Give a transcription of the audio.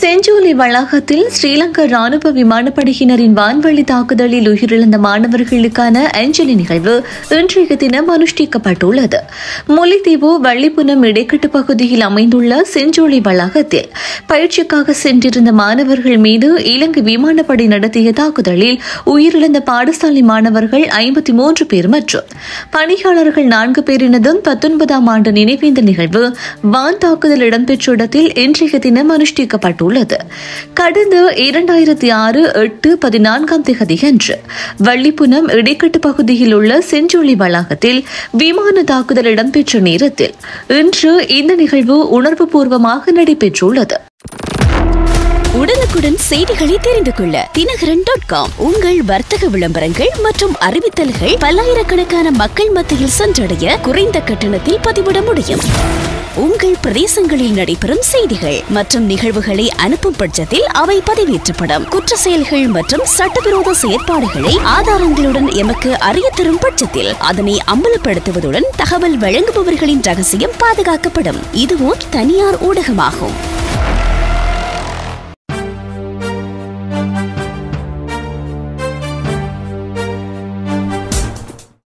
செஞ்சோலை வளாகத்தில் ஸ்ரீலங்கா ராணுவ விமானப்படையினரின் வான்வழி தாக்குதலில் உயிரிழந்த மாணவர்களுக்கான அஞ்சலி நிகழ்வு இன்றைய தினம் அனுஷ்டிக்கப்பட்டுள்ளது. முல்லைத்தீவு வள்ளிப்புனம் இடைக்கட்டு பகுதியில் அமைந்துள்ள செஞ்சோலை வளாகத்தில் பயிற்சிக்காக சென்றிருந்த மாணவர்கள் மீது இலங்கை விமானப்படை நடத்திய தாக்குதலில் உயிரிழந்த பாடசாலை மாணவர்கள் 53 பேர் மற்றும் பணியாளர்கள் 4 பேரினதும் 19ஆம் ஆண்டு நினைவேந்த நிகழ்வு வான் தாக்குதல் இடம்பெற்ற இடத்தில் இன்றைய தினம் அனுஷ்டிக்கப்பட்டுள்ளது. கடந்த 2006-8-14ஆம் தேதியன்று வள்ளிப்புனம் இடைக்கட்டு பகுதியில் உள்ள செஞ்சோலை வளாகத்தில் விமான தாக்குதல் இடம்பெற்ற நேரத்தில் இன்று இந்த நிகழ்வு உணர்வுபூர்வமாக நடைபெற்றுள்ளது. உடனுக்குடன் செய்திகளை தெரிந்து கொள்ள தினகரன்.com உங்கள் வர்த்தக விளம்பரங்கள் மற்றும் அறிவித்தல்கள் பல்லாயிரக்கணக்கான மக்கள் மத்தியில் சென்றடைய குறைந்த கட்டணத்தில் பதிவிட முடியும். உங்கள் பிரதேசங்களில் நடைபெறும் செய்திகள் மற்றும் நிகழ்வுகளை அனுப்பும் பட்சத்தில் அவை பதிவேற்றப்படும். குற்ற செயல்கள் மற்றும் சட்டவிரோத செயற்பாடுகளை ஆதாரங்களுடன் எமக்கு அறிய தரும் பட்சத்தில் அதனை அம்பலப்படுத்துவதுடன் தகவல் வழங்குபவர்களின் ரகசியம் பாதுகாக்கப்படும். இது ஓர் தனியார் ஊடகமாகும்.